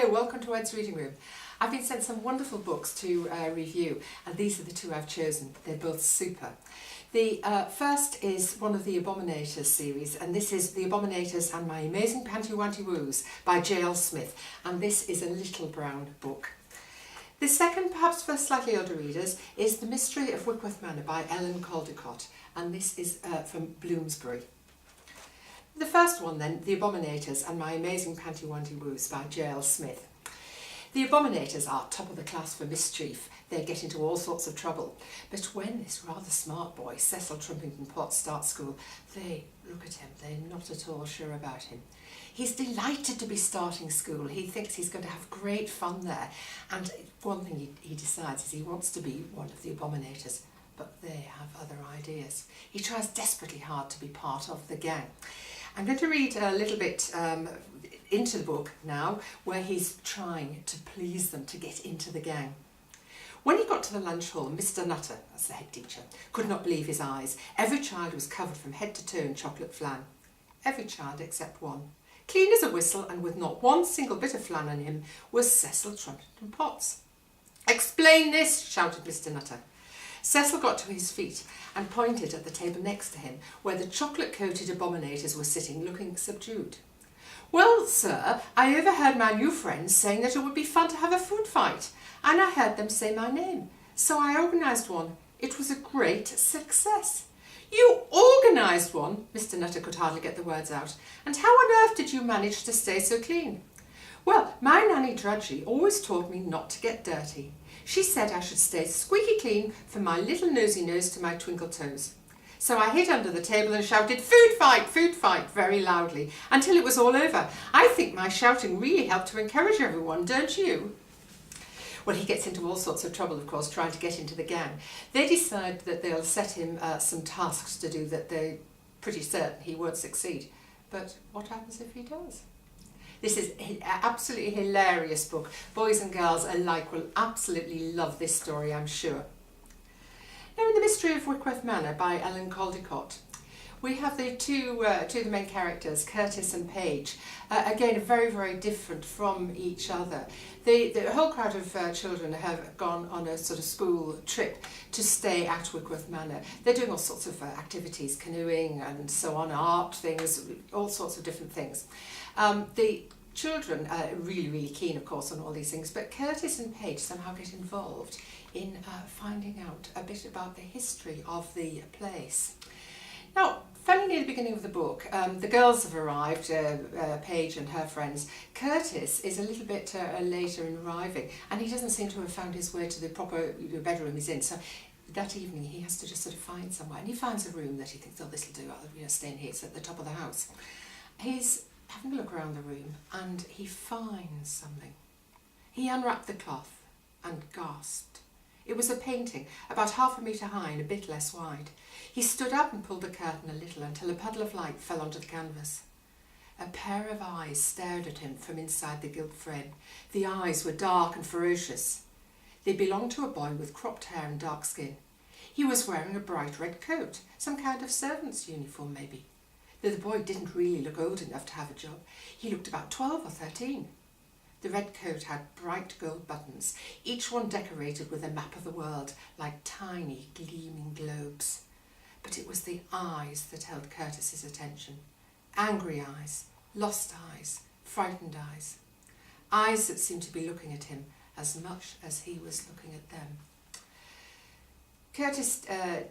Hello, welcome to Ed's Reading Room. I've been sent some wonderful books to review, and these are the two I've chosen. They're both super. The first is one of the Abominators series, and this is The Abominators and My Amazing Panty-Wanty Woos by J.L. Smith, and this is a little brown book. The second, perhaps for slightly older readers, is The Mystery of Wickworth Manor by Ellen Caldecott, and this is from Bloomsbury. The first one then, The Abominators and My Amazing Panty-Wanty Woos by J.L. Smith. The Abominators are top of the class for mischief. They get into all sorts of trouble. But when this rather smart boy, Cecil Trumpington Potts, starts school, they look at him. They're not at all sure about him. He's delighted to be starting school. He thinks he's going to have great fun there. And one thing he decides is he wants to be one of the Abominators. But they have other ideas. He tries desperately hard to be part of the gang. I'm going to read a little bit into the book now, where he's trying to please them to get into the gang. When he got to the lunch hall, Mr. Nutter, that's the head teacher, could not believe his eyes. Every child was covered from head to toe in chocolate flan. Every child except one. Clean as a whistle and with not one single bit of flan on him was Cecil Trumpington Potts. "Explain this," shouted Mr. Nutter. Cecil got to his feet and pointed at the table next to him, where the chocolate-coated Abominators were sitting, looking subdued. "Well, sir, I overheard my new friends saying that it would be fun to have a food fight, and I heard them say my name, so I organised one. It was a great success." "You organised one?" Mr. Nutter could hardly get the words out. "And how on earth did you manage to stay so clean?" "Well, my Nanny Drudgy always taught me not to get dirty. She said I should stay squeaky clean from my little nosy nose to my twinkle toes. So I hid under the table and shouted, 'Food fight,' very loudly, until it was all over. I think my shouting really helped to encourage everyone, don't you?" Well, he gets into all sorts of trouble, of course, trying to get into the gang. They decide that they'll set him some tasks to do that they're pretty certain he won't succeed. But what happens if he does? This is an absolutely hilarious book. Boys and girls alike will absolutely love this story, I'm sure. Now, in The Mystery of Wickworth Manor by Ellen Caldecott, we have the two of the main characters, Curtis and Paige. Again, very, very different from each other. The whole crowd of children have gone on a sort of school trip to stay at Wickworth Manor. They're doing all sorts of activities, canoeing and so on, art things, all sorts of different things. The children are really, really keen, of course, on all these things, but Curtis and Paige somehow get involved in finding out a bit about the history of the place. Now, fairly near the beginning of the book, the girls have arrived, Paige and her friends. Curtis is a little bit later in arriving, and he doesn't seem to have found his way to the proper bedroom he's in. So that evening he has to just sort of find somewhere, and he finds a room that he thinks, "Oh, this will do, I'll stay in here, it's at the top of the house." He's having a look around the room, and he finds something. He unwrapped the cloth and gasped. It was a painting, about 1/2 metre high and a bit less wide. He stood up and pulled the curtain a little until a puddle of light fell onto the canvas. A pair of eyes stared at him from inside the gilt frame. The eyes were dark and ferocious. They belonged to a boy with cropped hair and dark skin. He was wearing a bright red coat, some kind of servant's uniform maybe. Though the boy didn't really look old enough to have a job, he looked about 12 or 13. The red coat had bright gold buttons, each one decorated with a map of the world, like tiny gleaming globes. But it was the eyes that held Curtis's attention. Angry eyes, lost eyes, frightened eyes. Eyes that seemed to be looking at him as much as he was looking at them. Curtis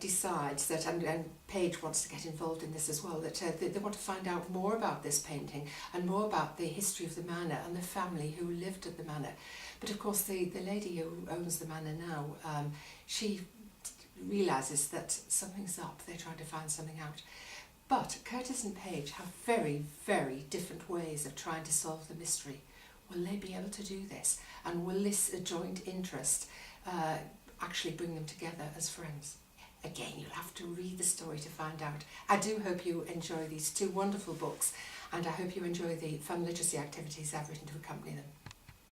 decides that, and Paige wants to get involved in this as well, that they want to find out more about this painting and more about the history of the manor and the family who lived at the manor. But of course the lady who owns the manor now, she realises that something's up. They're trying to find something out. But Curtis and Paige have very, very different ways of trying to solve the mystery. Will they be able to do this? And will this joint interest actually bring them together as friends? Again, you'll have to read the story to find out. I do hope you enjoy these two wonderful books, and I hope you enjoy the fun literacy activities I've written to accompany them.